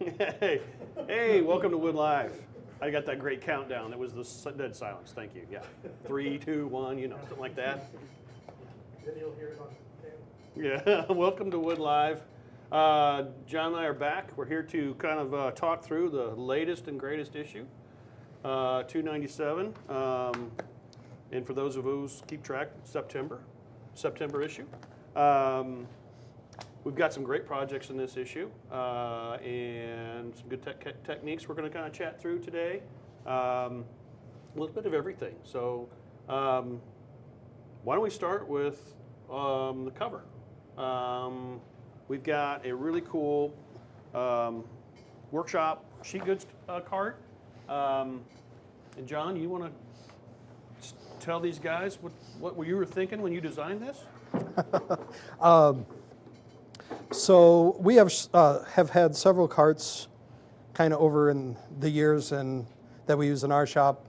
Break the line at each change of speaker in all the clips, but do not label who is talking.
Hey, welcome to Wood Live. I got that great countdown. It was the dead silence. Thank you. Yeah. 3, 2, 1, something like that.
Then you'll hear it on tape.
Yeah. Welcome to Wood Live. John and I are back. We're here to kind of talk through the latest and greatest issue, 297. And for those of us keep track, September issue. We've got some great projects in this issue and some good techniques we're going to kind of chat through today. A little bit of everything. So why don't we start with the cover? We've got a really cool workshop sheet goods card. And John, you want to tell these guys what you were thinking when you designed this?
So we have had several carts kind of over in the years and that we use in our shop,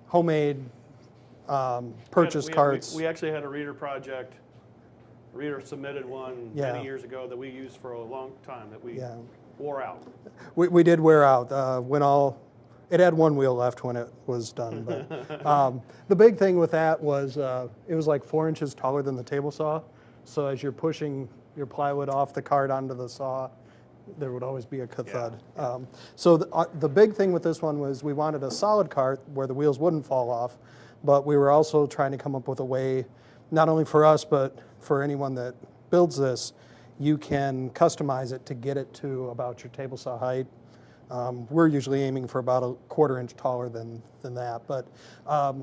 homemade purchase carts.
We actually had a reader project. A reader submitted one many years ago that we used for a long time that we wore out.
We did wear out. It had one wheel left when it was done. But the big thing with that was it was like 4 inches taller than the table saw. So as you're pushing your plywood off the cart onto the saw, there would always be a thud. So the big thing with this one was we wanted a solid cart where the wheels wouldn't fall off, but we were also trying to come up with a way, not only for us, but for anyone that builds this, you can customize it to get it to about your table saw height. We're usually aiming for about a 1/4 inch taller than that, but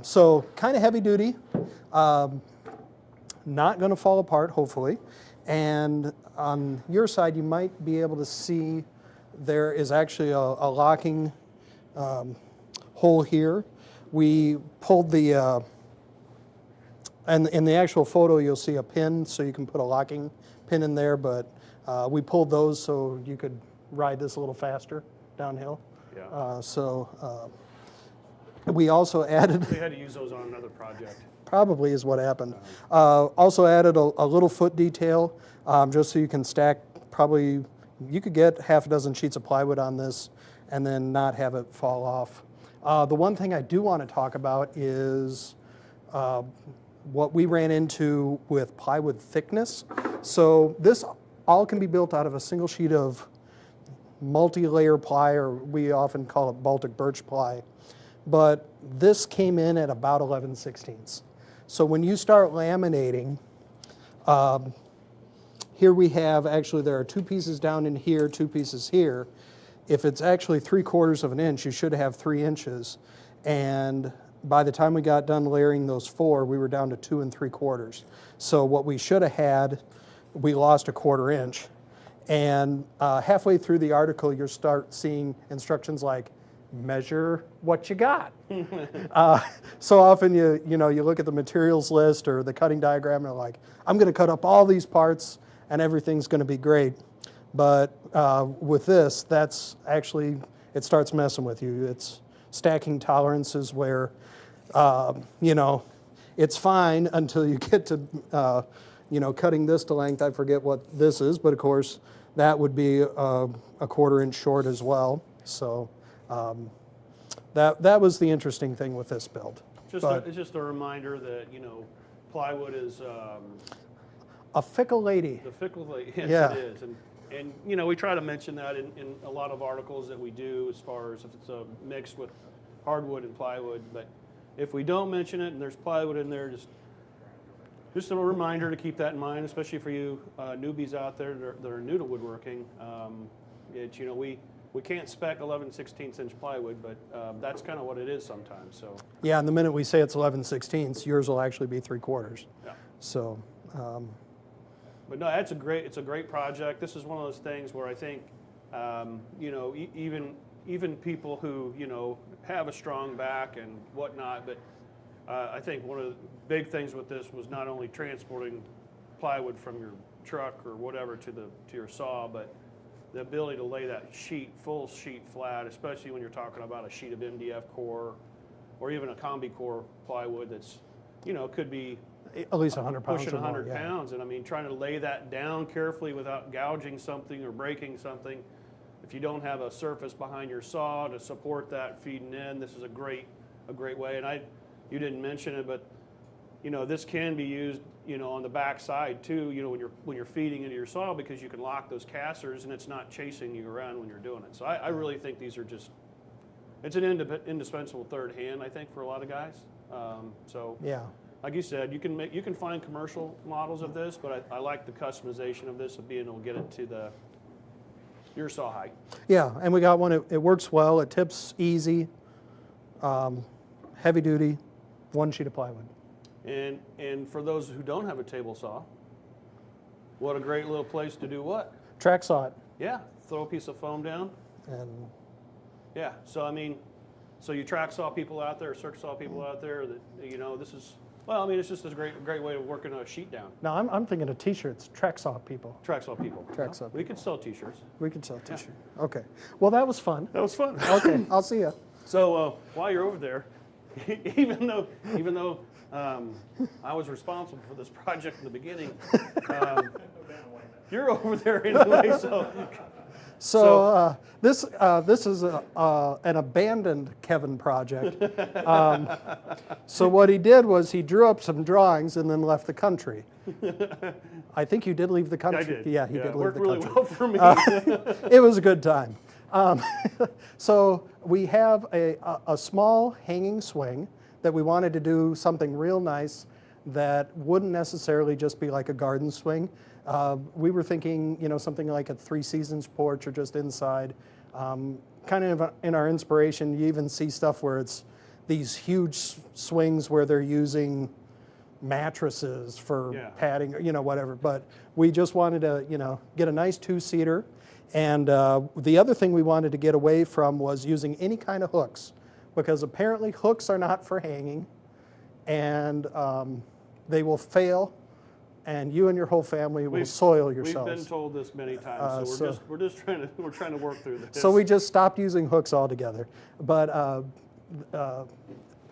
so kind of heavy duty, not going to fall apart, hopefully. And on your side, you might be able to see there is actually a locking hole here. We pulled the, and in the actual photo, you'll see a pin, so you can put a locking pin in there, but we pulled those so you could ride this a little faster downhill.
Yeah.
We also added...
We had to use those on another project.
Probably is what happened. Also added a little foot detail, just so you can stack probably, you could get half a dozen sheets of plywood on this and then not have it fall off. The one thing I do want to talk about is what we ran into with plywood thickness. So this all can be built out of a single sheet of multi-layer ply, or we often call it Baltic birch ply. But this came in at about 11/16. So when you start laminating, here we have, actually there are 2 pieces down in here, 2 pieces here. If it's actually 3/4 of an inch, you should have 3 inches. And by the time we got done layering those 4, we were down to 2 3/4. So what we should have had, we lost a 1/4 inch. And halfway through the article, you'll start seeing instructions like, measure what you got. So often you look at the materials list or the cutting diagram and you're like, I'm going to cut up all these parts and everything's going to be great. But with this, that's actually, it starts messing with you. It's stacking tolerances where, it's fine until you get to, cutting this to length. I forget what this is, but of course that would be a 1/4 inch short as well. So that was the interesting thing with this build.
It's just a reminder that, plywood is...
a fickle lady.
The fickle lady, yes, it is. And we try to mention that in a lot of articles that we do as far as if it's mixed with hardwood and plywood. But if we don't mention it and there's plywood in there, just a reminder to keep that in mind, especially for you newbies out there that are new to woodworking. We can't spec 11/16 inch plywood, but that's kind of what it is sometimes. So
yeah, and the minute we say it's 11/16, yours will actually be 3/4.
Yeah.
So.
But no, it's a great project. This is one of those things where I think, even people who have a strong back and whatnot, but I think one of the big things with this was not only transporting plywood from your truck or whatever to your saw, but the ability to lay that full sheet flat, especially when you're talking about a sheet of MDF core or even a combi core plywood that's, could be
at least 100 pounds
pushing
or more,
100 pounds. And I mean, trying to lay that down carefully without gouging something or breaking something if you don't have a surface behind your saw to support that feeding in, this is a great way. And you didn't mention it, but this can be used, on the back side too, when you're feeding into your saw, because you can lock those casters and it's not chasing you around when you're doing it. So I really think these are it's an indispensable third hand, I think, for a lot of guys. So
Yeah.
like you said, you can find commercial models of this, but I like the customization of this, of being able to get it to your saw height.
Yeah, and we got one, it works well, it tips easy, heavy duty, one sheet of plywood.
And for those who don't have a table saw, what a great little place to do what?
Track saw it.
Yeah, throw a piece of foam down.
And
Yeah, so so you track saw people out there, circuit saw people out there that, this is, it's just a great way of working a sheet down.
now I'm thinking of t-shirts, track saw people.
Track saw people.
Track saw
We could sell t-shirts.
We could sell t-shirts. Okay. Well, that was fun.
That was fun.
Okay, I'll see you.
So while you're over there, even though I was responsible for this project in the beginning, you're over there anyway.
So this is an abandoned Kevin project. So what he did was he drew up some drawings and then left the country. I think you did leave the country.
I did.
Yeah, he did leave
worked
the
really
country.
well for me.
It was a good time. So we have a small hanging swing that we wanted to do something real nice that wouldn't necessarily just be like a garden swing. We were thinking, something like a Three Seasons porch or just inside. Kind of in our inspiration, you even see stuff where it's these huge swings where they're using mattresses for padding, whatever. But we just wanted to, get a nice two-seater. And the other thing we wanted to get away from was using any kind of hooks, because apparently hooks are not for hanging, and they will fail, and you and your whole family will soil yourselves.
We've been told this many times, so we're trying to work through this.
So we just stopped using hooks altogether. But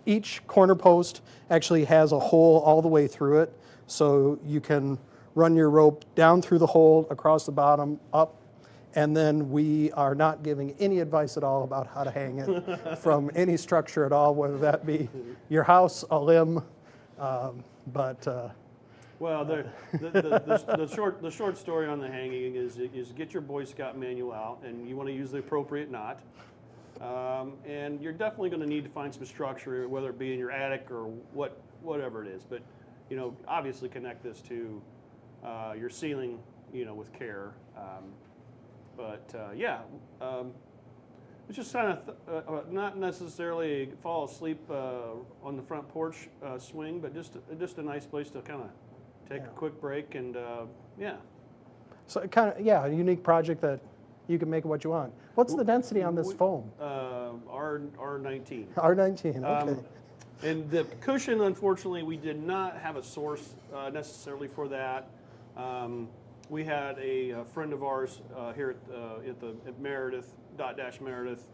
each corner post actually has a hole all the way through it, so you can run your rope down through the hole, across the bottom, up, and then we are not giving any advice at all about how to hang it from any structure at all, whether that be your house, a limb,
Well, the short story on the hanging is get your Boy Scout manual out, and you want to use the appropriate knot. And you're definitely going to need to find some structure, whether it be in your attic or whatever it is. But obviously connect this to your ceiling, with care. It's just kind of not necessarily fall asleep on the front porch swing, but just a nice place to kind of take a quick break and
So kind of, a unique project that you can make it what you want. What's the density on this foam?
R19.
R19, okay.
And the cushion, unfortunately, we did not have a source necessarily for that. We had a friend of ours here at Meredith, Meredith,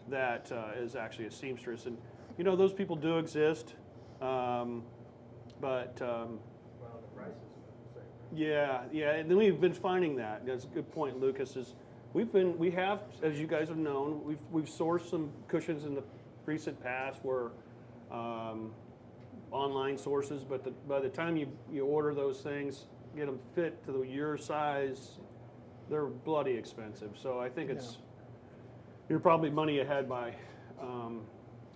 that is actually a seamstress, and those people do exist, but
Well, the price is the same.
yeah, and then we've been finding that. That's a good point, Lucas. Is we have, as you guys have known, we've sourced some cushions in the recent past where online sources, but by the time you order those it's get them fit to your size, they're bloody expensive. So I think you're probably money ahead by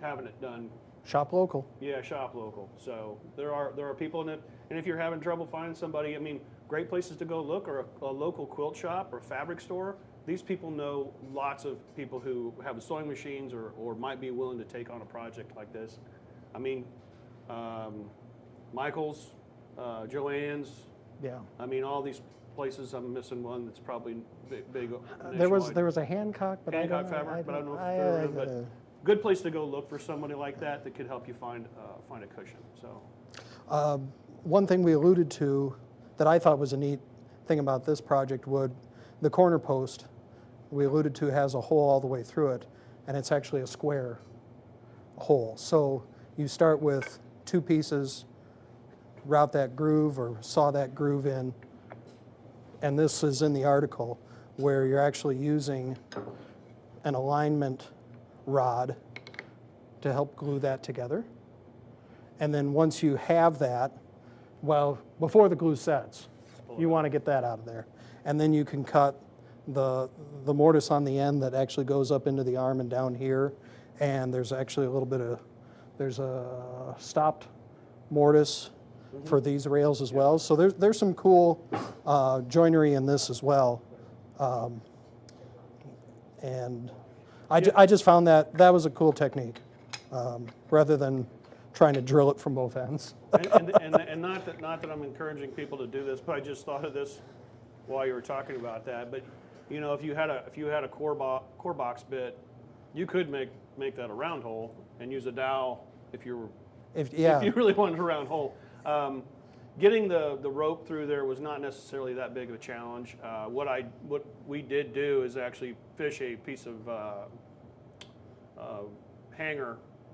having it done.
Shop local.
Yeah, shop local. So there are people in it, and if you're having trouble finding somebody, great places to go look are a local quilt shop or fabric store. These people know lots of people who have sewing machines or might be willing to take on a project like this. Michael's, Joanne's.
Yeah.
All these places. I'm missing one that's probably big.
There was a Hancock, but
Hancock
I
fabric, but I don't know if
I-
they're around. But good place to go look for somebody like that could help you find a cushion. So.
One thing we alluded to that I thought was a neat thing about this project the corner post we alluded to has a hole all the way through it, and it's actually a square hole. So you start with two pieces, route that groove or saw that groove in, and this is in the article. where you're actually using an alignment rod to help glue that together. And then once you have that, well, before the glue sets, you want to get that out of there. And then you can cut the mortise on the end that actually goes up into the arm and down here. And there's actually a little bit of, there's a stopped mortise for these rails as well. So there's some cool joinery in this as well. And I just found that was a cool technique, rather than trying to drill it from both ends.
and not that I'm encouraging people to do this, but I just thought of this while you were talking about that. But you know, if you had a core box bit, you could make that a round hole and use a dowel if you really wanted a round hole. Getting the rope through there was not necessarily that big of a challenge. What we did do is actually fish a piece of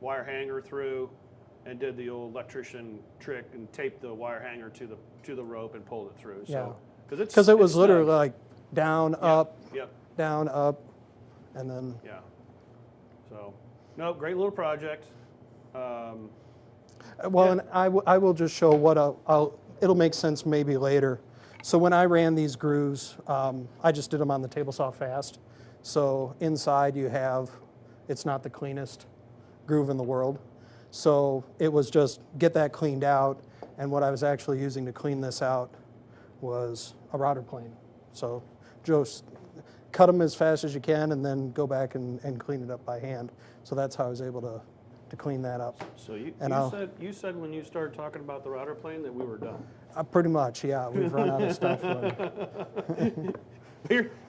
wire hanger through, and did the old electrician trick and taped the wire hanger to the rope and pulled it through. So because it was
literally like down, up,
yep,
down, up, and then
So no, great little project.
Well, and I will just show what it'll make sense maybe later. So when I ran these grooves, I just did them on the table saw fast. So inside you have, it's not the cleanest groove in the world. So it was just get that cleaned out, and what I was actually using to clean this out was a router plane. So just cut them as fast as you can and then go back and clean it up by hand. So that's how I was able to clean that up.
So you said when you started talking about the router plane that we were done.
Pretty much, yeah. We've run out of stuff.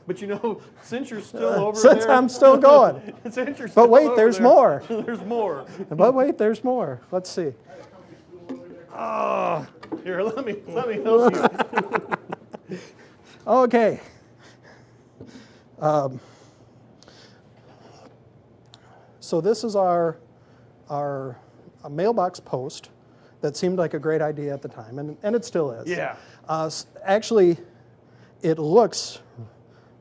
But you know, since you're still over
Since
there,
I'm still going.
Since you're
But
still
wait,
over
there's
there,
more.
There's more.
But wait, there's more. Let's see.
Oh, here, let me help you.
Okay. So this is our mailbox post that seemed like a great idea at the time, and it still is.
Yeah.
Actually, it looks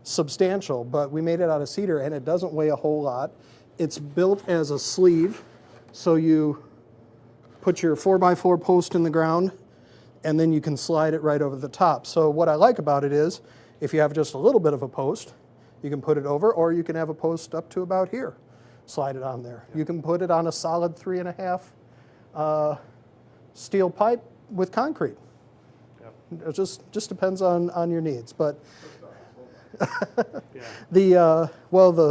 substantial, but we made it out of cedar, and it doesn't weigh a whole lot. It's built as a sleeve, so you put your 4x4 post in the ground, and then you can slide it right over the top. So what I like about it is, if you have just a little bit of a post, you can put it over, or you can have a post up to about here. Slide it on there. You can put it on a solid 3.5 steel pipe with concrete. Yep. It just depends on your needs. But the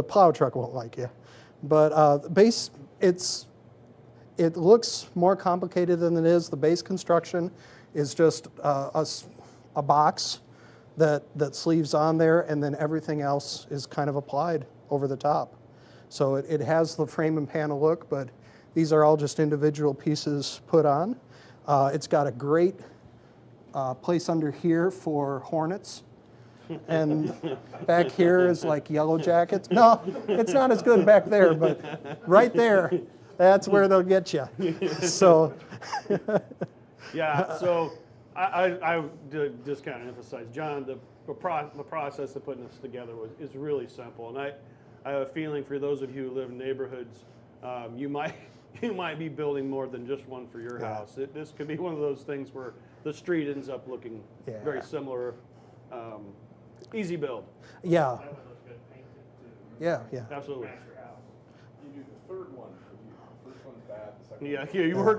plow truck won't like you. But base, it looks more complicated than it is. The base construction is just a box that sleeves on there, and then everything else is kind of applied over the top. So it has the frame and panel look, but these are all just individual pieces put on. It's got a great place under here for hornets. And back here is like yellow jackets. No, it's not as good back there, but right there, that's where they'll get you. So.
Yeah, so I just kind of emphasize, John, the process of putting this together is really simple. And I have a feeling for those of you who live in neighborhoods, you might be building more than just one for your house. This could be one of those things where the street ends up looking very similar. Easy build.
Yeah.
That one looks good painted too.
Yeah.
Absolutely.
Match your house.
You do the third one for you. First one's bad, the second
Yeah,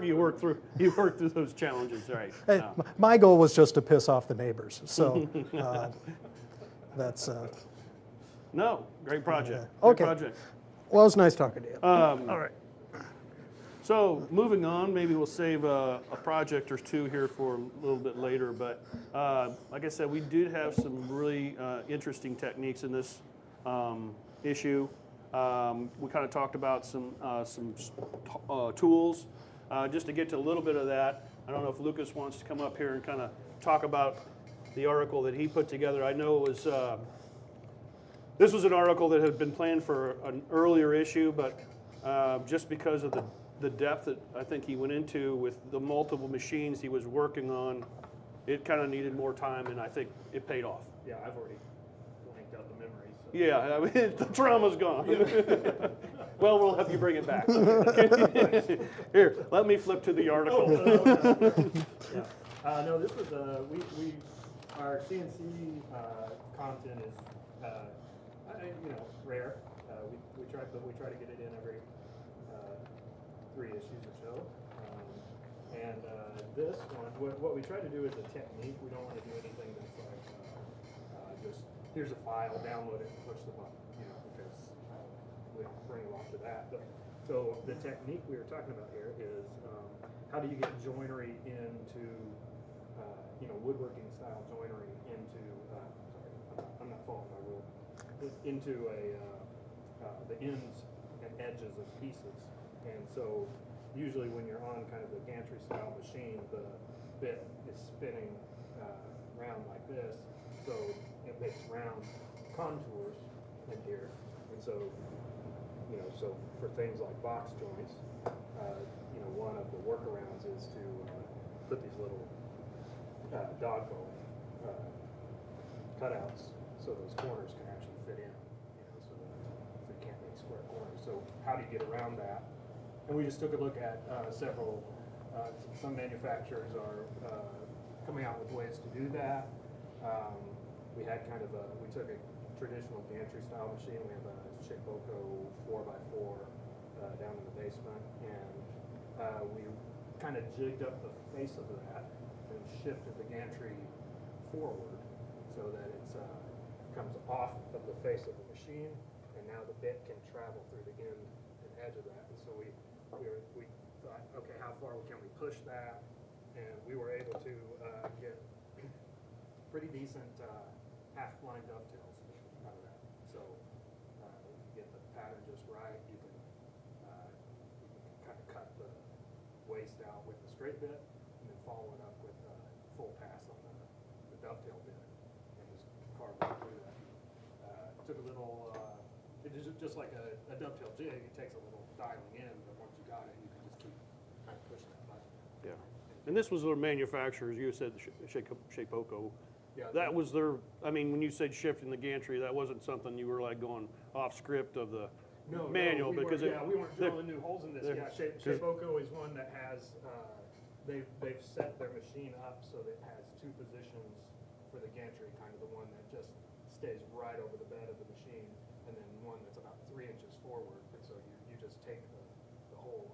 you work through those challenges, right?
Hey, my goal was just to piss off the neighbors. So that's.
No, great project.
Okay.
Great project.
Well, it was nice talking to you.
All right. So moving on, maybe we'll save a project or two here for a little bit later. But like I said, we did have some really interesting techniques in this issue. We kind of talked about some tools. Just to get to a little bit of that, I don't know if Lucas wants to come up here and kind of talk about the article that he put together. I know it was this was an article that had been planned for an earlier issue, but just because of the depth that I think he went into with the multiple machines he was working on, it kind of needed more time, and I think it paid off.
Yeah, I've already blanked out the memories. So.
Yeah, I mean, the trauma's gone. Well, we'll help you bring it back. Here, let me flip to the article.
Yeah. No, this was our CNC content is rare. We try to get it in every 3 issues or so. And this one, what we try to do is a technique. We don't want to do anything that's like just here's a file, download it, and push the button, because we bring a lot to that. But so the technique we were talking about here is how do you get joinery into woodworking style joinery into I'm not following my rule into the ends and edges of pieces. And so usually when you're on kind of the gantry style machine, the bit is spinning round like this, so it makes round contours in here. And so so for things like box joints, one of the workarounds is to put these little dog bone cutouts so those corners can actually fit in, so you can't make square corners. So how do you get around that? And we just took a look at several, some manufacturers are coming out with ways to do that. We had we took a traditional gantry style machine. We have a Shiboko 4x4 down in the basement, and we kind of jigged up the face of that and shifted the gantry forward so that it comes off of the face of the machine, and now the bit can travel through the end and edge of that. And so we thought, okay, how far can we push that? And we were able to get pretty decent half-blind dovetails out of that. So you can get the pattern just right. You can kind of cut the waist out with the straight bit, and then follow it up with a full pass on the dovetail bit, and just carve right through that. Took a little. It is just like a dovetail jig. It takes a little dialing in, but once you got it, you can just keep kind of pushing that button.
Yeah. And this was their manufacturers. You said Shiboko.
Yeah,
That was their. I mean, when you said shifting the gantry, that wasn't something you were like going off script of the manual,
we
because
we weren't drilling new holes in this. Yeah, Shiboko is one that has. They've set their machine up so that it has 2 positions for the gantry, kind of the one that just stays right over the bed of the machine, and then one that's about 3 inches forward. And so you just take the whole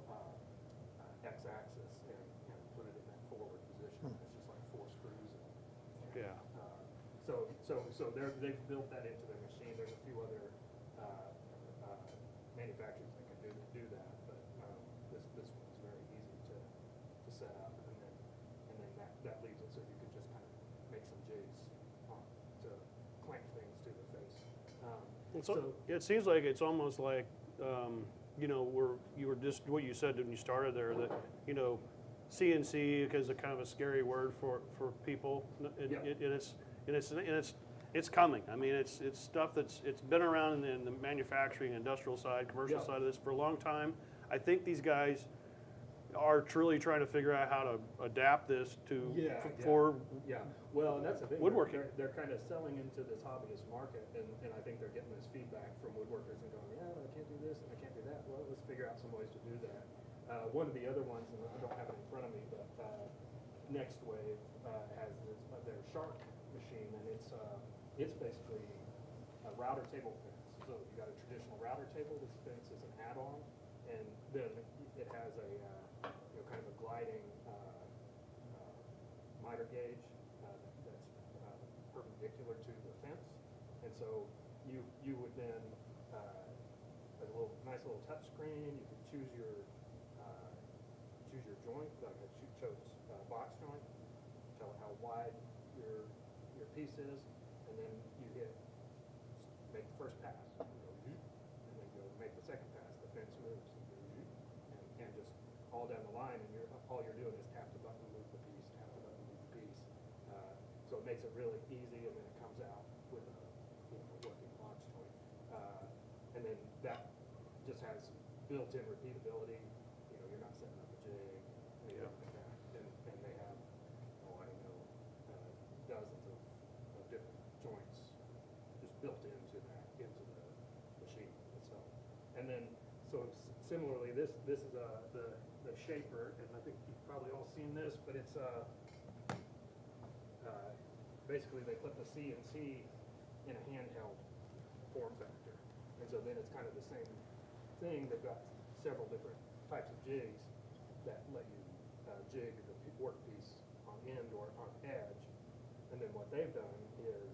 x-axis and put it in that forward position. It's just like 4 screws.
Yeah.
So they've built that into their machine. There's a few other manufacturers that can do that, but this one's very easy to set up, and then that leaves it so you can just kind of make some jigs to clamp things to the face.
It seems like it's almost like where you were just what you said when you started there, that CNC is a kind of a scary word for people, and it's coming. I mean, it's stuff it's been around in the manufacturing, industrial side, commercial side of this for a long time. I think these guys are truly trying to figure out how to adapt this for
Well, and that's the thing.
woodworking.
They're kind of selling into this hobbyist market, and I think they're getting this feedback from woodworkers and going, I can't do this and I can't do that. Well, let's figure out some ways to do that. One of the other ones, and I don't have it in front of me, but Next Wave has their Shark machine, and it's basically a router table fence. So you got a traditional router table. This fence is an add-on, and then it has a kind of a gliding miter gauge that's perpendicular to the fence, and so you would then a nice little touch screen. You could choose your joint, like I chose box joint. Tell it how wide your piece is, and then you make the first pass, and then go make the second pass. The fence moves, and just all down the line, and all you're doing is tap the button, move the piece, tap the button, move the piece. So it makes it really easy, and then it comes out with a working box joint, and then that just has built-in repeatability. You're not setting up a jig, anything like that, and they have dozens of different joints just built in similarly, this is the shaper, and I think you've probably all seen this, but it's basically they put the CNC in a handheld form factor, and so then it's kind of the same thing. They've got several different types of jigs that let you jig the workpiece on end or on edge, and then what they've done is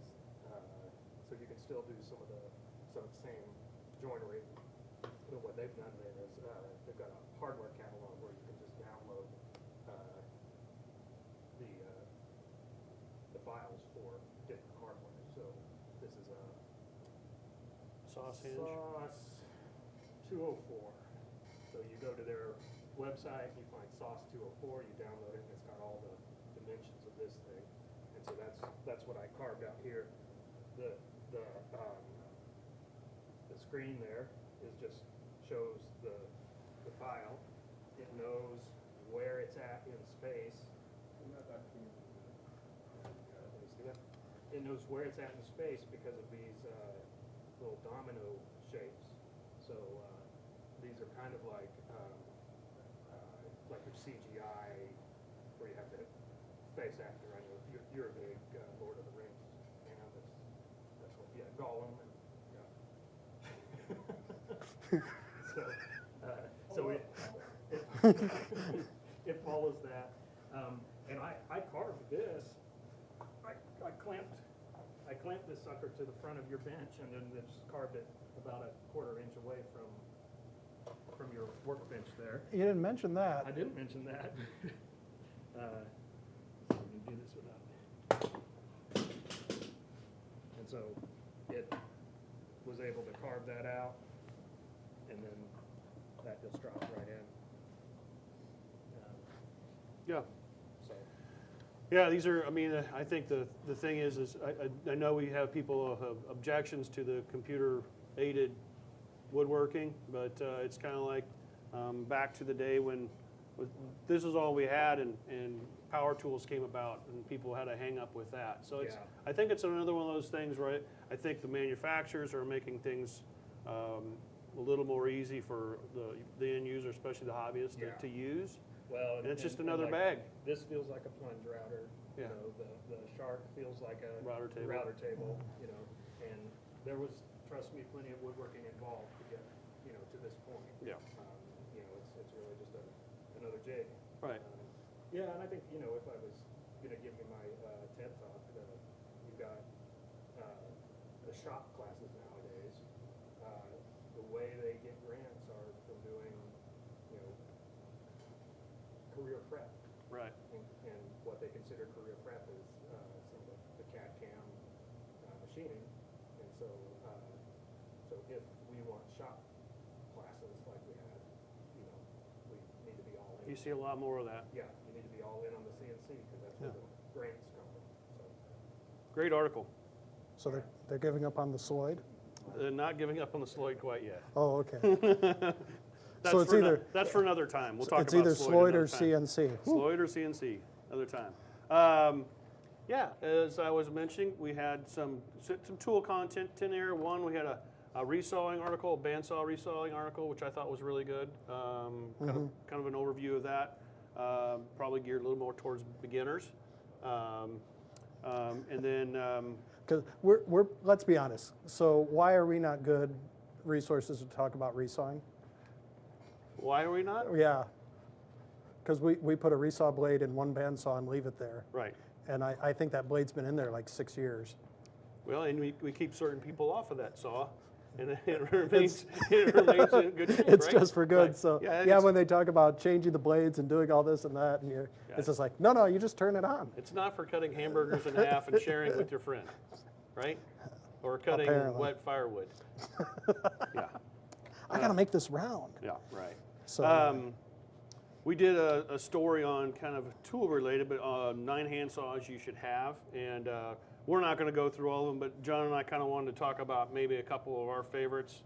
so you can still do some of the same joinery. But what they've done there is they've got a hardware catalog where you can just download the files for different hardware. So this is a
Sauce hinge.
Sauce 204. So you go to their website, you find Sauce 204, you download it, and it's got all the dimensions of this thing. And so that's what I carved out here. The screen there just shows the file. It knows where it's at in space. Let me see that. It knows where it's at in space because of these little domino shapes. So these are kind of like your CGI, where you have to face actor. I know you're a big Lord of the Rings fan. That's what, yeah, Gollum. And, so it follows that, and I carved this. I clamped this sucker to the front of your bench, and then just carved it about a 1/4 inch away from your workbench there.
You didn't mention that.
I didn't mention that. So we can do this without. And so it was able to carve that out, and then that just dropped right in.
Yeah.
So
Yeah, these are, I mean, I think the thing is I know we have people who have objections to the computer-aided woodworking, but it's kind of like back to the day when this is all we had, and power tools came about, and people had a hang up with that. So it's,
Yeah.
I think it's another one of those things, right? I think the manufacturers are making things a little more easy for the end user, especially the hobbyist,
Yeah.
to use.
well,
And it's just
and
another
like,
bag.
This feels like a plunge router.
Yeah.
You know, the Shark feels like a
Router table.
You know, and there was, trust me, plenty of woodworking involved to get to this point.
Yeah.
It's really just another jig.
Right.
Yeah, and I think if I was gonna give you my TED talk, you've got the shop classes nowadays. The way they get grants are from doing career prep.
Right.
And what they consider career prep is some of the CAD/CAM machining. And so if we want shop classes like we had, we need to be all in.
You see a lot more of that.
Yeah, you need to be all in on the CNC because that's where
Yeah.
the grants come from. So
Great article.
So they're giving up on the Sloyd?
Not giving up on the Sloyd quite yet.
Oh, okay.
That's
So it's
for
either-
that's for another time. We'll talk
It's
about
either
Sloyd
Sloyd or
another time.
CNC.
Sloyd or CNC, another time. Yeah, as I was mentioning, we had some tool content in there. One, we had a resawing article, a bandsaw resawing article, which I thought was really good. Kind of an overview of that. Probably geared a little more towards beginners. And then,
Because let's be honest. So why are we not good resources to talk about resawing?
why are we not?
Yeah. Because we put a resaw blade in one bandsaw and leave it there.
Right.
And I think that blade's been in there like 6 years.
Well, and we keep certain people off of that saw, and it remains in good shape,
It's
right?
just for good.
Right.
So
yeah,
yeah, when they talk about changing the blades and doing all this and that, and
Yeah.
it's just like, no, you just turn it on.
it's not for cutting hamburgers in half and sharing with your friend, right? Or cutting
Apparently.
wet firewood. Yeah,
I got to make this round.
yeah, right.
So
We did a story on kind of tool related, but 9 handsaws you should have, and we're not going to go through all of them. But John and I kind of wanted to talk about maybe a couple of our favorites,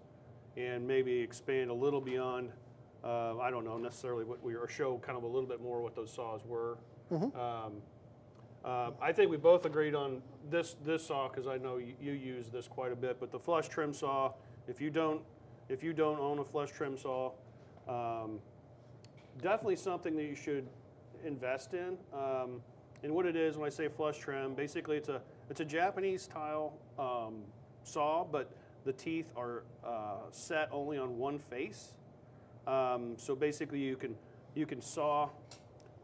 and maybe expand a little beyond. I don't know necessarily what or show kind of a little bit more what those saws were. I think we both agreed on this saw because I know you use this quite a bit. But the flush trim saw, if you don't own a flush trim saw, Definitely something that you should invest in. And what it is, when I say flush trim, basically it's a Japanese style saw, but the teeth are set only on one face. So basically you can saw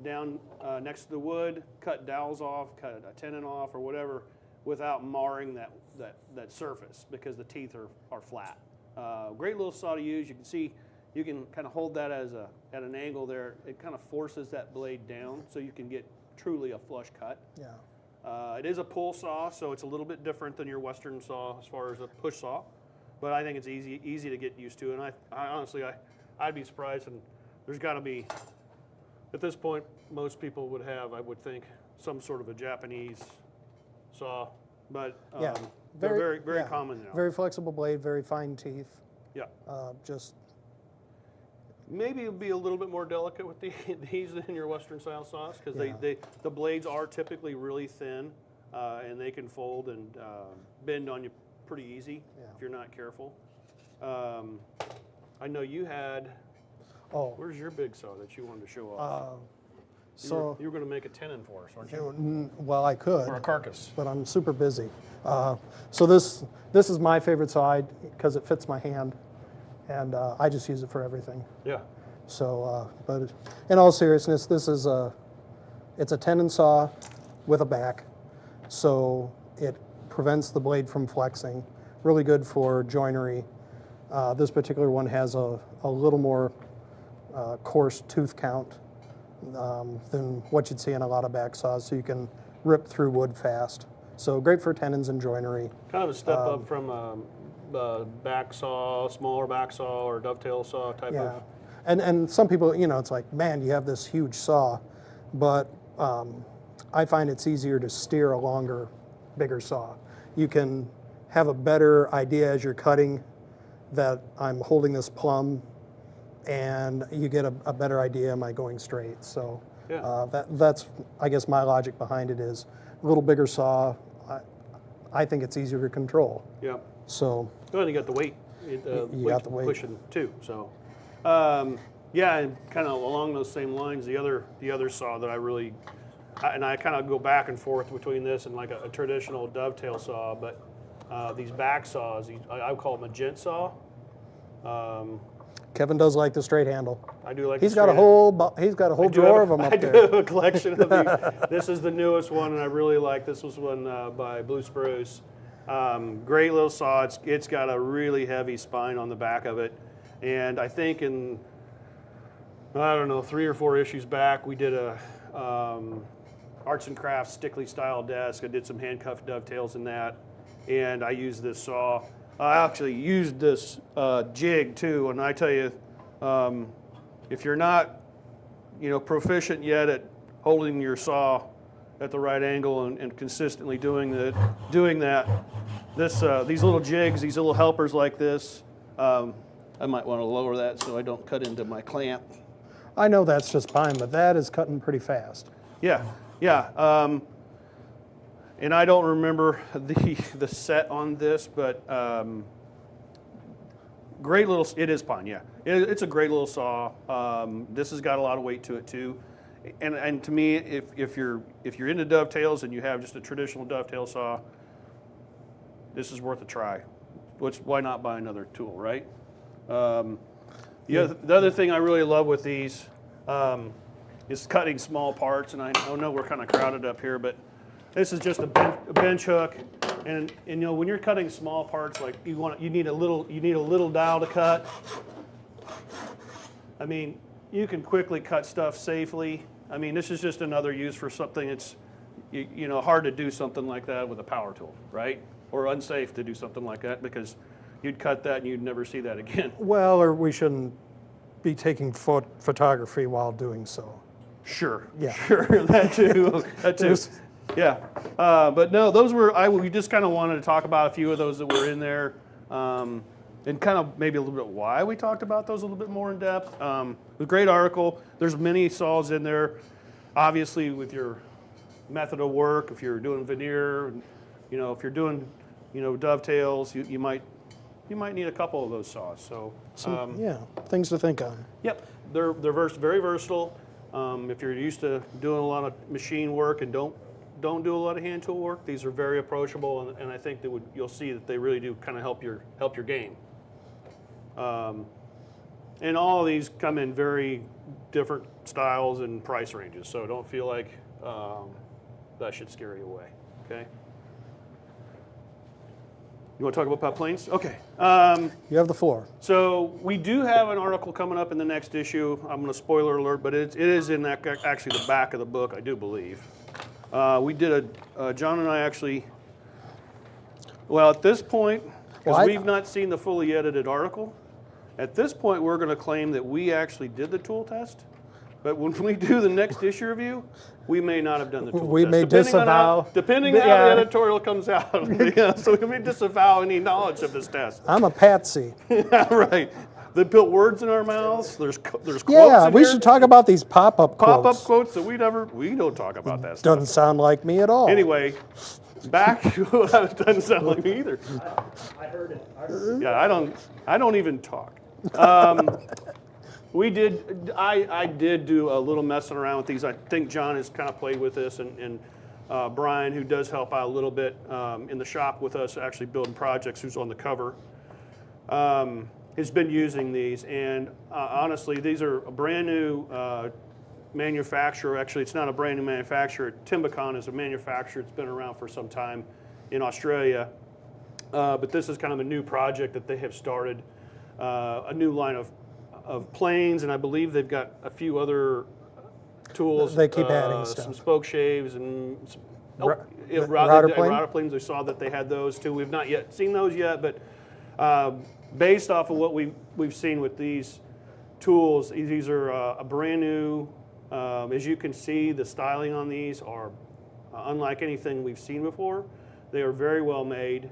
down next to the wood, cut dowels off, cut a tenon off or whatever without marring that surface because the teeth are flat. Great little saw to use. You can see you can kind of hold that at an angle there. It kind of forces that blade down so you can get truly a flush cut.
Yeah.
It is a pull saw, so it's a little bit different than your Western saw as far as a push saw, but I think it's easy to get used to. And I honestly, I'd be surprised, and there's got to be, at this point, most people would have, I would think, some sort of a Japanese saw, but
Yeah.
they're very
yeah.
common now.
Very flexible blade, very fine teeth.
Yeah.
Just,
Maybe it'll be a little bit more delicate with these than your Western style saws because
Yeah.
the blades are typically really thin and they can fold and bend on you pretty easy if you're not careful. I know you had,
oh,
where's your big saw that you wanted to show off?
so,
you were going to make a tenon for us, weren't you?
well, I could.
Or a carcass.
But I'm super busy. So this is my favorite side because it fits my hand, and I just use it for everything.
Yeah.
So, but in all seriousness, it's a tenon saw with a back, so it prevents the blade from flexing. Really good for joinery. This particular one has a little more coarse tooth count than what you'd see in a lot of back saws, so you can rip through wood fast. So great for tenons and joinery.
Kind of a step up from a back saw, smaller back saw or dovetail saw type
Yeah,
of.
and some people, it's like, man, you have this huge saw, but I find it's easier to steer a longer, bigger saw. You can have a better idea as you're cutting that I'm holding this plumb, and you get a better idea, am I going straight? So
Yeah.
that's, I guess, my logic behind it is a little bigger saw. I think it's easier to control.
Yeah.
So
Well, and you got the weight.
You got the weight.
Pushing too. So, yeah, and kind of along those same lines, the other saw that I kind of go back and forth between this and like a traditional dovetail saw, but these back saws, I call them a gent saw.
Kevin does like the straight handle.
I do like.
He's got a whole drawer of them up
I do
there.
have a collection of these. This is the newest one, and I really like this. Was one by Blue Spruce. Great little saw. It's got a really heavy spine on the back of it, and I think in 3 or 4 issues back, we did a arts and crafts Stickley style desk. I did some handcuff dovetails in that, and I used this saw. I actually used this jig too, and I tell you, if you're not, proficient yet at holding your saw at the right angle and consistently doing that, these little jigs, these little helpers like this, I might want to lower that so I don't cut into my clamp.
I know that's just fine, but that is cutting pretty fast.
Yeah. And I don't remember the set on this, but great little. It is pine, yeah. It's a great little saw. This has got a lot of weight to it too, and to me, if you're into dovetails and you have just a traditional dovetail saw, this is worth a try. Why not buy another tool, right? The other thing I really love with these is cutting small parts, and I know we're kind of crowded up here, but this is just a bench hook, and when you're cutting small parts, like you need a little dowel to cut. I mean, you can quickly cut stuff safely. I mean, this is just another use for something. It's hard to do something like that with a power tool, right? Or unsafe to do something like that because you'd cut that and you'd never see that again.
Well, or we shouldn't be taking photography while doing so.
Sure.
Yeah.
Sure. That too. Yeah. But no, we just kind of wanted to talk about a few of those that were in there, and kind of maybe a little bit why we talked about those a little bit more in depth. It was a great article. There's many saws in there. Obviously, with your method of work, if you're doing veneer, if you're doing, dovetails, you might you might need a couple of those saws. So,
Yeah, things to think on.
yep, they're very versatile. If you're used to doing a lot of machine work and don't do a lot of hand tool work, these are very approachable, and I think that you'll see that they really do kind of help your game. And all of these come in very different styles and price ranges, so don't feel like that should scare you away. Okay. You want to talk about planes? Okay.
You have the floor.
So we do have an article coming up in the next issue. I'm going to spoiler alert, but it is in actually the back of the book, I do believe. We did John and I actually, well, at this point, because we've not seen the fully edited article, at this point we're going to claim that we actually did the tool test. But when we do the next issue review, we may not have done the tool test.
We may disavow.
Depending on how the editorial comes out. Yeah, so we may disavow any knowledge of this test.
I'm a patsy.
Right. They put words in our mouths. There's quotes
Yeah,
in
we
here.
should talk about these pop-up quotes.
Pop-up quotes that we don't talk about that stuff.
Doesn't sound like me at all.
Anyway, back. That doesn't sound like me either.
I heard it. I heard it.
Yeah, I don't even talk. I did do a little messing around with these. I think John has kind of played with this, and Brian, who does help out a little bit in the shop with us, actually building projects, who's on the cover, has been using these. And honestly, these are a brand new manufacturer. Actually, it's not a brand new manufacturer. Timbicon is a manufacturer. It's been around for some time in Australia. But this is kind of a new project that they have started, a new line of planes, and I believe they've got a few other tools.
They keep adding stuff.
Some spoke shaves and some,
router plane?
router planes. We saw that they had those too. We've not yet seen those yet, but based off of what we've seen with these tools, these are a brand new. As you can see, the styling on these are unlike anything we've seen before. They are very well made.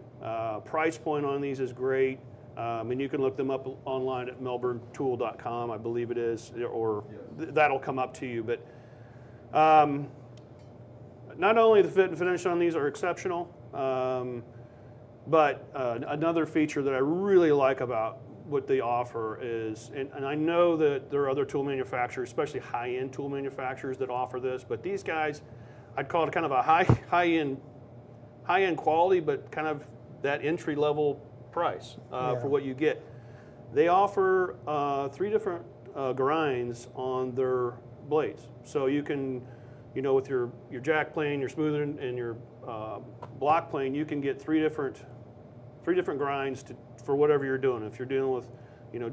Price point on these is great. And you can look them up online at melbournetool.com, I believe it is, or that'll come up to you. But not only the fit and finish on these are exceptional, but another feature that I really like about what they offer is, and I know that there are other tool manufacturers, especially high-end tool manufacturers that offer this, but these guys, I'd call it kind of a high-end quality, but kind of that entry-level price for what you get. They offer 3 different grinds on their blades. So you can, with your jack plane, your smoother, and your block plane, you can get 3 different grinds for whatever you're doing. If you're dealing with,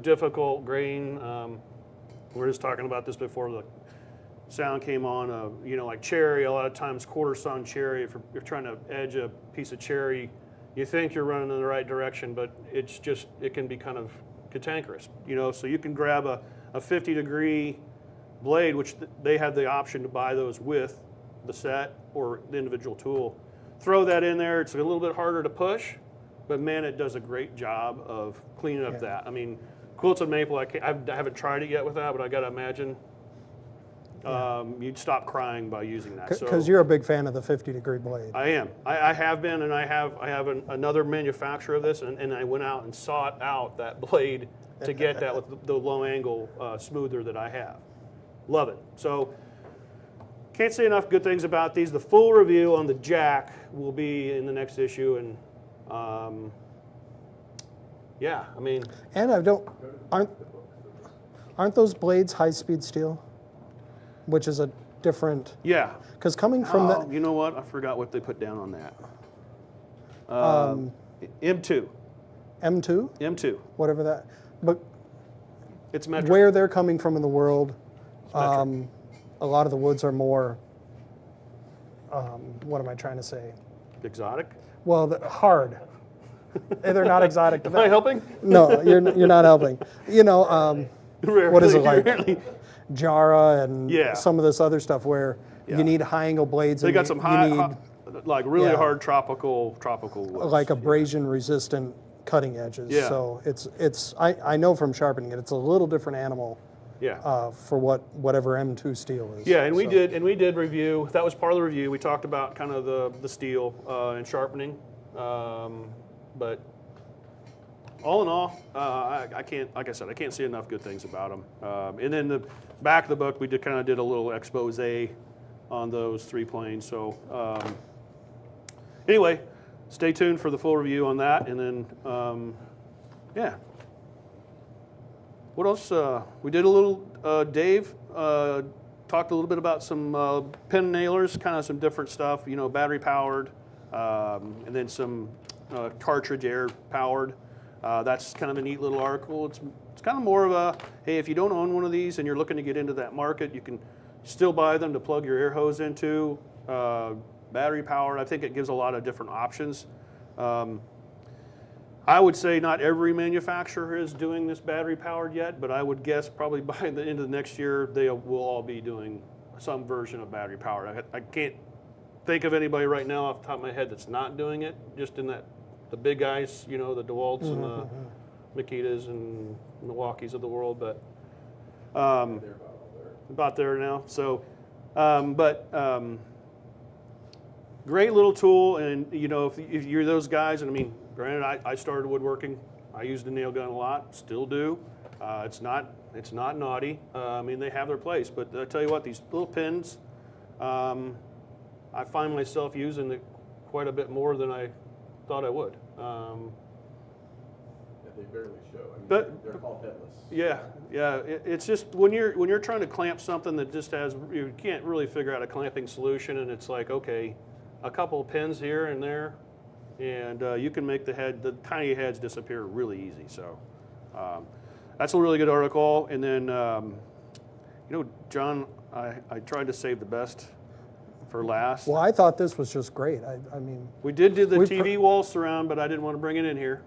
difficult grain, we were just talking about this before the sound came on, like cherry, a lot of times quarter sawn cherry, if you're trying to edge a piece of cherry, you think you're running in the right direction, but it can be kind of cantankerous, so you can grab a 50-degree blade, which they have the option to buy those with the set or the individual tool. Throw that in there. It's a little bit harder to push, but man, it does a great job of cleaning up that. I mean, quilted maple, I haven't tried it yet with that, but I got to imagine you'd stop crying by using that.
Because you're a big fan of the 50-degree blade.
I am. I have been, and I have another manufacturer of this, and I went out and sought out that blade to get that with the low angle smoother that I have. Love it. So can't say enough good things about these. The full review on the jack will be in the next issue, and yeah, I mean.
And aren't those blades high-speed steel? Which is a different.
Yeah.
Because coming from the.
You know what? I forgot what they put down on that. M2.
M2?
M2.
Whatever that. But
it's metric.
Where they're coming from in the world, a lot of the woods are more. What am I trying to say?
Exotic?
Well, hard. They're not exotic.
Am I helping?
No, you're not helping. What is it like?
Rarely.
Jara and some of this other stuff where you need high angle blades.
They got some like really hard tropical woods.
Like abrasion resistant cutting edges.
Yeah.
So I know from sharpening it, it's a little different animal.
Yeah.
For whatever M2 steel is.
Yeah, and we did review. That was part of the review. We talked about kind of the steel and sharpening, but all in all, I can't, like I said, I can't see enough good things about them. And then the back of the book, we kind of did a little expose on those 3 planes. So anyway, stay tuned for the full review on that. And then, yeah. What else? We did a little, Dave talked a little bit about some pin nailers, kind of some different stuff, battery powered, and then some cartridge air powered. That's kind of a neat little article. It's kind of more of a, hey, if you don't own one of these and you're looking to get into that market, you can still buy them to plug your air hose into. Battery powered, I think it gives a lot of different options. I would say not every manufacturer is doing this battery powered yet, but I would guess probably by the end of the next year, they will all be doing some version of battery powered. I can't think of anybody right now off the top of my head that's not doing it, just in that, the big guys, the DeWalt's and the Makitas and Milwaukee's of the world, but
They're
about there now. So, great little tool, and if you're those guys, and I mean, granted, I started woodworking. I used a nail gun a lot, still do. It's not naughty. I mean, they have their place, but I tell you what, these little pins, I find myself using it quite a bit more than I thought I would.
Yeah, they barely show. I mean,
But-
they're called headless.
Yeah. It's just when you're trying to clamp something that just has, you can't really figure out a clamping solution, and it's like, okay, a couple of pins here and there, and you can make the tiny heads disappear really easy. So that's a really good article. And then John, I tried to save the best for last.
Well, I thought this was just great. I mean,
We did do the
We
TV wall surround, but I didn't want to bring it in here.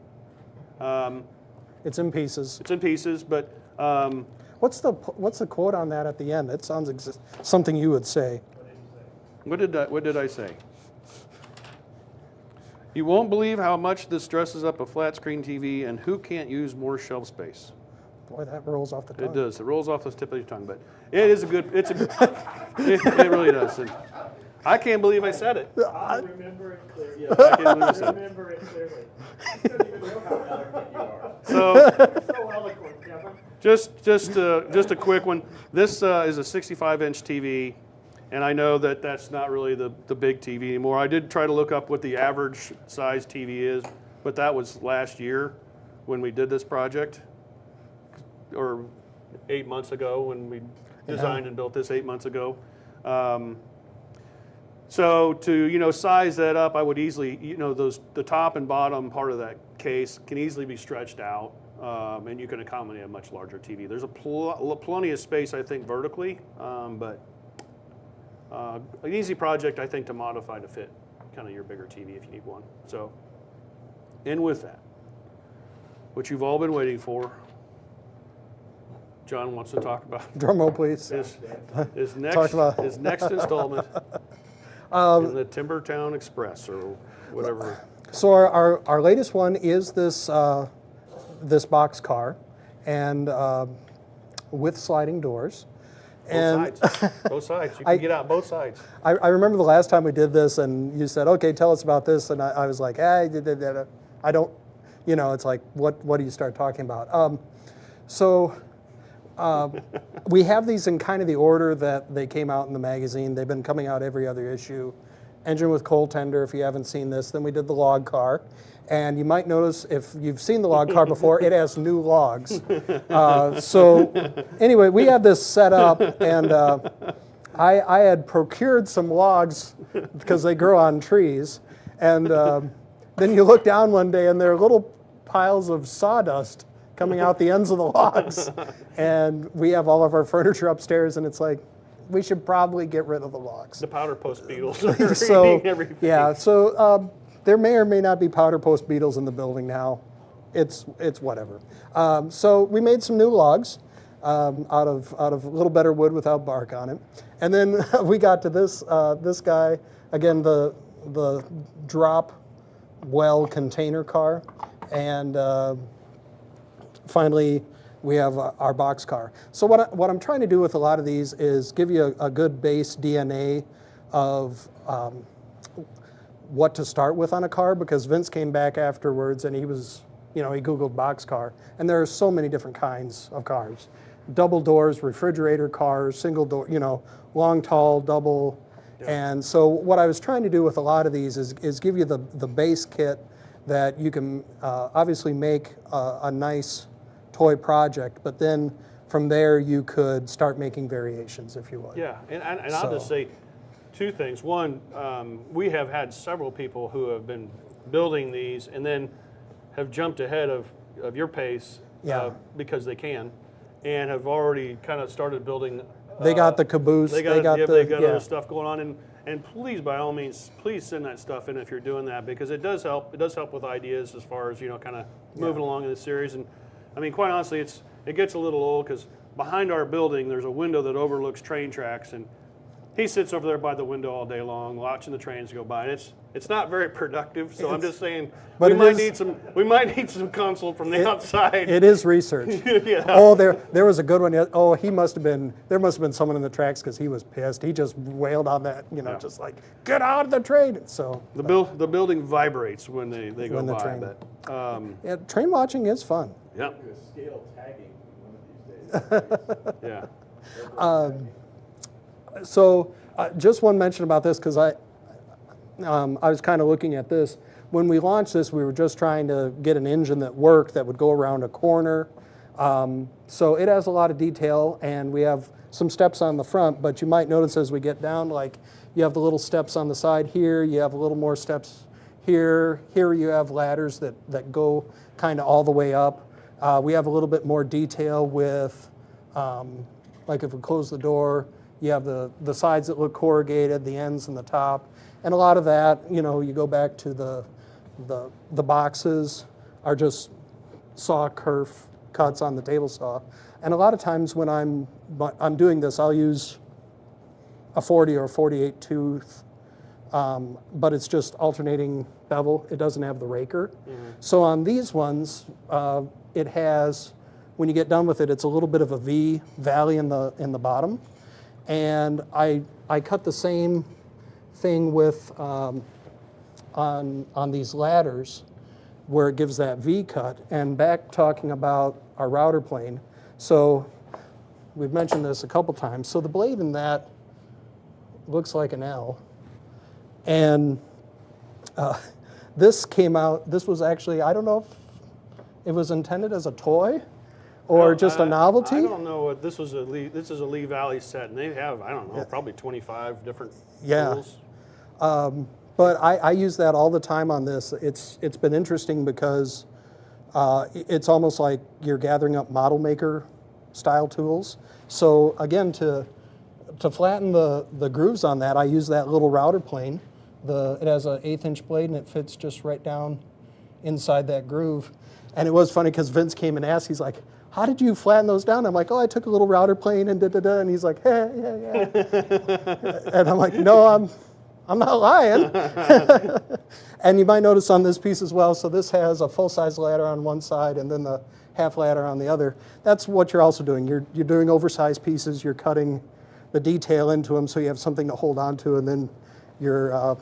it's in pieces.
It's in pieces, but
What's the quote on that at the end? It sounds something you would say.
what did I say? You won't believe how much this dresses up a flat screen TV, and who can't use more shelf space?
Boy, that rolls off the tongue.
It does. It rolls off the tip of your tongue, but it is a good. It really does. And I can't believe I said it.
I remember it clearly.
Yeah, I can't believe I
I
said it.
remember it clearly. You don't even know how eloquent you are.
So
So eloquent, Kevin.
just a quick one. This is a 65-inch TV, and I know that that's not really the big TV anymore. I did try to look up what the average size TV is, but that was last year when we did this project, or 8 months ago when we designed and built this 8 months ago. So to size that up, I would easily the top and bottom part of that case can easily be stretched out, and you can accommodate a much larger TV. There's plenty of space, I think, vertically, but an easy project, I think, to modify to fit kind of your bigger TV if you need one. So, and with that, what you've all been waiting for, John wants to talk about
Drum roll, please.
his
Talk about-
next installment in the Timber Town Express or whatever.
So our latest one is this this box car, and with sliding doors.
Both sides. Both sides. You can get out both sides.
I remember the last time we did this, and you said, "Okay, tell us about this," and I was like, I don't, it's like, what do you start talking about?" We have these in kind of the order that they came out in the magazine. They've been coming out every other issue. Engine with coal tender, if you haven't seen this. Then we did the log car. And you might notice, if you've seen the log car before, it has new logs. So anyway, we had this set up, and I had procured some logs because they grow on trees. And then you look down one day, and there are little piles of sawdust coming out the ends of the logs. And we have all of our furniture upstairs, and it's like, we should probably get rid of the logs.
The powder post beetles are
So,
eating everything.
yeah, so there may or may not be powder post beetles in the building now. It's whatever. So we made some new logs out of a little better wood without bark on it. And then we got to this guy, again, the drop well container car. And finally, we have our box car. So what I'm trying to do with a lot of these is give you a good base DNA of what to start with on a car, because Vince came back afterwards and he was he Googled boxcar, and there are so many different kinds of cars. Double doors, refrigerator cars, single door, long, tall, double. Yeah. And so what I was trying to do with a lot of these is give you the base kit that you can obviously make a nice toy project, but then from there you could start making variations if you would.
Yeah, and I'll just say two things. One, we have had several people who have been building these and then have jumped ahead of your pace because they can, and have already kind of started building.
They got the caboose. They got
other stuff going on, and please, by all means, please send that stuff in if you're doing that, because it does help. It does help with ideas as far as kind of moving along in the series. And I mean, quite honestly, it gets a little old because behind our building there's a window that overlooks train tracks, and he sits over there by the window all day long watching the trains go by, and it's not very productive. So I'm just saying, we might need some counsel from the outside.
It is research.
Yeah.
Oh, there was a good one. Oh, there must have been someone in the tracks because he was pissed. He just wailed on that, just like, get out of the train. So
the building vibrates when they go by.
But train watching is fun.
Yep.
Scale tagging one of these days.
Yeah.
So just one mention about this, because I was kind of looking at this. When we launched this, we were just trying to get an engine that worked, that would go around a corner. So it has a lot of detail, and we have some steps on the front, but you might notice as we get down, like you have the little steps on the side here, you have a little more steps here. Here you have ladders that go kind of all the way up. We have a little bit more detail with, like if we close the door, you have the sides that look corrugated, the ends and the top. And a lot of that, you go back to the boxes are just saw kerf cuts on the table saw. And a lot of times when I'm doing this, I'll use a 40 or 48 tooth, but it's just alternating bevel. It doesn't have the raker. Mm-hmm. So on these ones, it has, when you get done with it, it's a little bit of a V valley in the bottom. And I cut the same thing with on these ladders where it gives that V cut. And back talking about our router plane, so we've mentioned this a couple times. So the blade in that looks like an L. And this came out, this was actually, I don't know if it was intended as a toy or just a novelty.
I don't know what this was. This is a Lee Valley set, and they have, I don't know, probably 25 different tools.
But I use that all the time on this. It's been interesting because it's almost like you're gathering up model maker style tools. So again, to flatten the grooves on that, I use that little router plane. It has an 1/8 inch blade, and it fits just right down inside that groove. And it was funny because Vince came and asked, he's like, how did you flatten those down? I'm like, I took a little router plane and da-da-da. And he's like, hey, yeah. And I'm like, no, I'm not lying. And you might notice on this piece as well, so this has a full-size ladder on one side and then the half ladder on the other. That's what you're also doing. You're doing oversized pieces. You're cutting the detail into them so you have something to hold on to, and then you're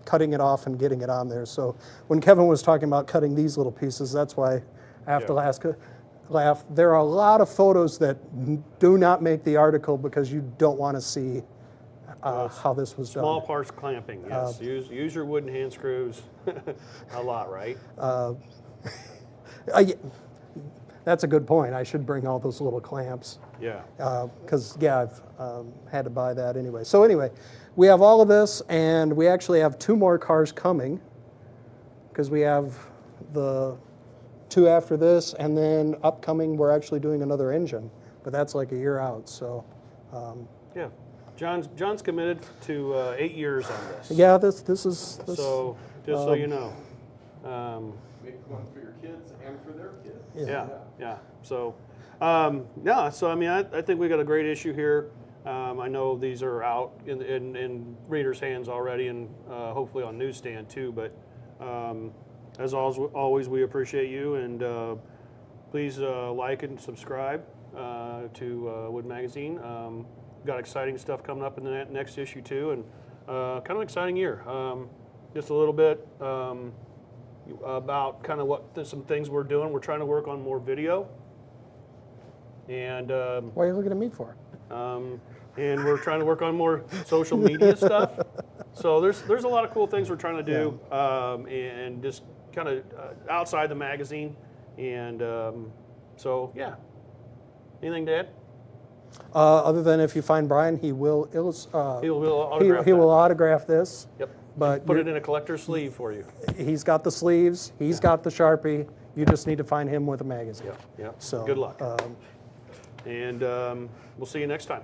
cutting it off and getting it on there. So when Kevin was talking about cutting these little pieces, that's why I have to laugh. There are a lot of photos that do not make the article because you don't want to see how this was done.
Small parts clamping, yes. Use your wooden hand screws a lot, right?
That's a good point. I should bring all those little clamps.
Yeah.
Because, I've had to buy that anyway. So anyway, we have all of this, and we actually have 2 more cars coming because we have the 2 after this, and then upcoming we're actually doing another engine, but that's like a year out. So
yeah, John's committed to 8 years on this.
Yeah, this is
so just so you know.
Make one for your kids and for their kids.
Yeah. So so I mean, I think we got a great issue here. I know these are out in readers' hands already, and hopefully on newsstand too. But as always, we appreciate you, and please like and subscribe to Wood Magazine. Got exciting stuff coming up in the next issue too, and kind of exciting year. Just a little bit, about kind of some things we're doing. We're trying to work on more video, and
What are you looking at me for?
and we're trying to work on more social media stuff. So there's a lot of cool things we're trying to do, and just kind of outside the magazine, and so yeah. Anything to add?
Other than if you find Brian, he will
Autograph
he will
that.
autograph this.
Yep.
But
Put it in a collector's sleeve for you.
he's got the sleeves. He's got the Sharpie. You just need to find him with a magazine.
Yeah.
So
Good luck. And we'll see you next time.